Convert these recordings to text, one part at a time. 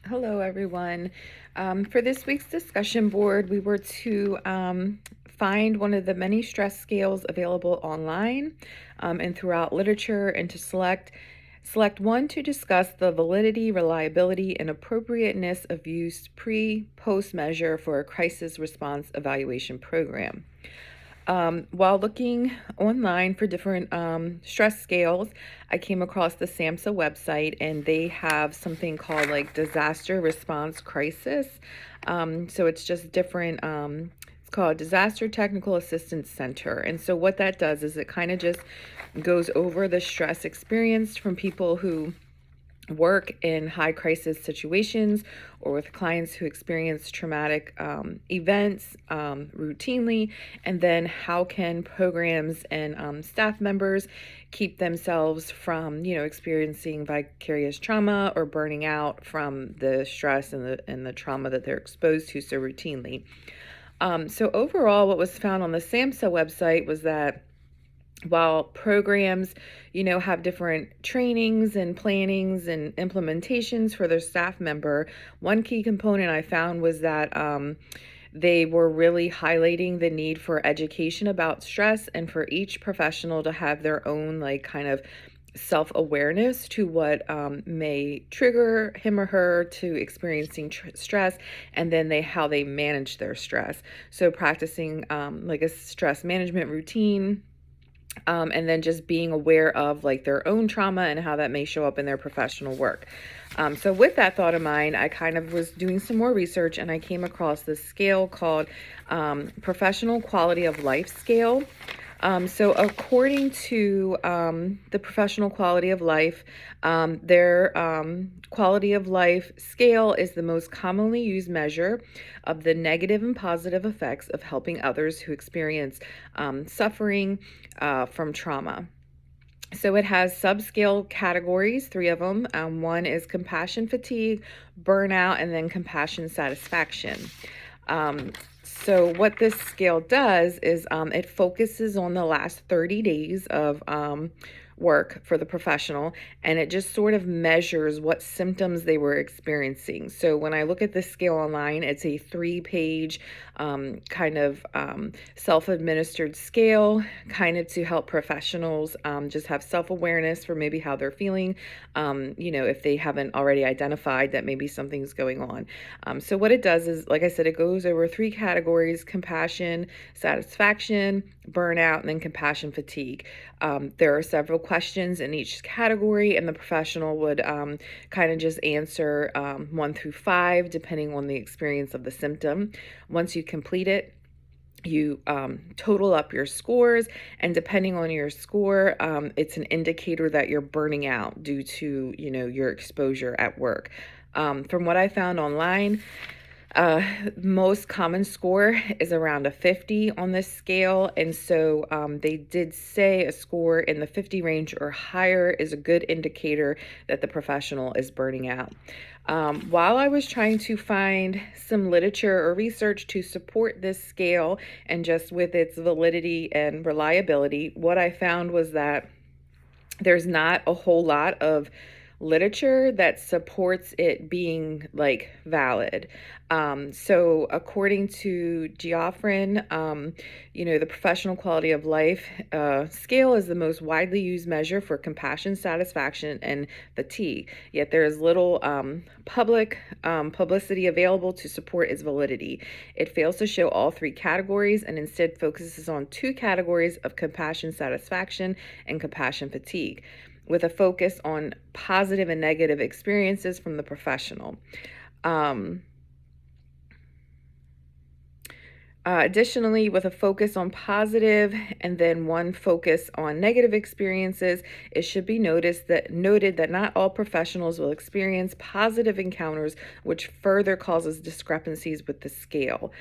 Hello, everyone. For this week's discussion board, we were to find one of the many stress scales available online and throughout literature, and to select one to discuss the validity, reliability, and appropriateness of use pre-post measure for a crisis response evaluation program. While looking online for different stress scales, I came across the SAMHSA website, and they have something called like disaster response crisis. So it's just different. It's called Disaster Technical Assistance Center. And so what that does is it kind of just goes over the stress experienced from people who work in high crisis situations or with clients who experience traumatic events routinely, and then how can programs and staff members keep themselves from experiencing vicarious trauma or burning out from the stress and the trauma that they're exposed to so routinely. So overall, what was found on the SAMHSA website was that while programs, have different trainings and plannings and implementations for their staff member, one key component I found was that they were really highlighting the need for education about stress and for each professional to have their own, like, kind of self-awareness to what may trigger him or her to experiencing stress, and then how they manage their stress. So practicing like a stress management routine, and then just being aware of like their own trauma and how that may show up in their professional work. So with that thought of mine, I kind of was doing some more research, and I came across this scale called Professional Quality of Life Scale. So according to the Professional Quality of Life, their quality of life scale is the most commonly used measure of the negative and positive effects of helping others who experience suffering from trauma. So it has subscale categories, three of them. One is compassion fatigue, burnout, and then compassion satisfaction. So what this scale does is it focuses on the last 30 days of work for the professional, and it just sort of measures what symptoms they were experiencing. So when I look at this scale online, it's a 3-page kind of self-administered scale, kind of to help professionals just have self-awareness for maybe how they're feeling, if they haven't already identified that maybe something's going on. So what it does is, like I said, it goes over 3 categories: compassion, satisfaction, burnout, and then compassion fatigue. There are several questions in each category, and the professional would kind of just answer 1 through 5, depending on the experience of the symptom. Once you complete it, you total up your scores, and depending on your score, it's an indicator that you're burning out due to your exposure at work. From what I found online, most common score is around a 50 on this scale, and so they did say a score in the 50 range or higher is a good indicator that the professional is burning out. While I was trying to find some literature or research to support this scale and just with its validity and reliability, what I found was that there's not a whole lot of literature that supports it being like valid. So according to Geoffrin, the professional quality of life scale is the most widely used measure for compassion, satisfaction, and fatigue. Yet there is little public publicity available to support its validity. It fails to show all 3 categories and instead focuses on 2 categories of compassion satisfaction and compassion fatigue, with a focus on positive and negative experiences from the professional. Additionally, with a focus on positive and then one focus on negative experiences, it should be noted that not all professionals will experience positive encounters, which further causes discrepancies with the scale.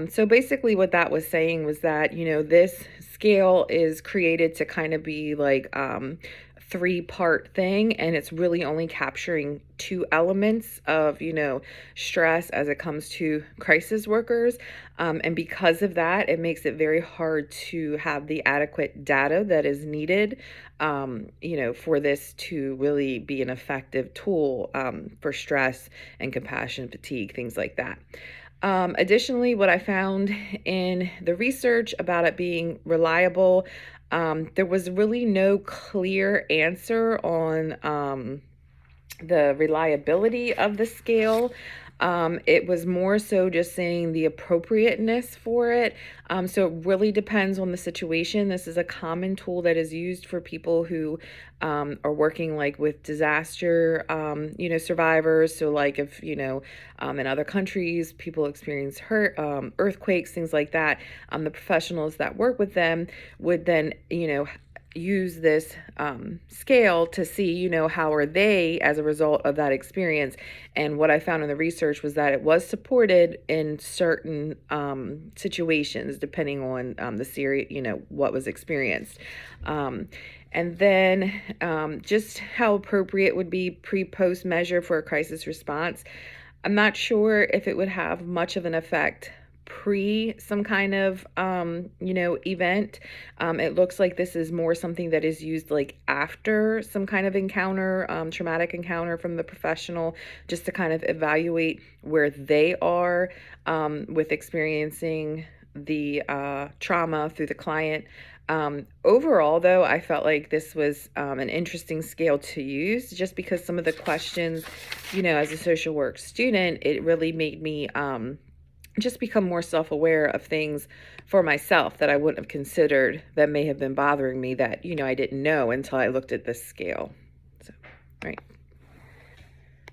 So basically what that was saying was that, this scale is created to kind of be like 3-part thing, and it's really only capturing 2 elements of stress as it comes to crisis workers, and because of that, it makes it very hard to have the adequate data that is needed for this to really be an effective tool for stress and compassion, fatigue, things like that. Additionally, what I found in the research about it being reliable, there was really no clear answer on the reliability of the scale. It was more so just saying the appropriateness for it. So it really depends on the situation. This is a common tool that is used for people who are working like with disaster, survivors. So like if, in other countries, people experience earthquakes, things like that. The professionals that work with them would then, use this scale to see, how are they as a result of that experience. And what I found in the research was that it was supported in certain situations, depending on the series, what was experienced. And then just how appropriate would be pre-post measure for a crisis response. I'm not sure if it would have much of an effect pre some kind of event. It looks like this is more something that is used like after some kind of encounter, traumatic encounter from the professional, just to kind of evaluate where they are with experiencing the trauma through the client. Overall, though, I felt like this was an interesting scale to use, just because some of the questions, as a social work student, it really made me just become more self-aware of things for myself that I wouldn't have considered that may have been bothering me that, I didn't know until I looked at this scale. So, right.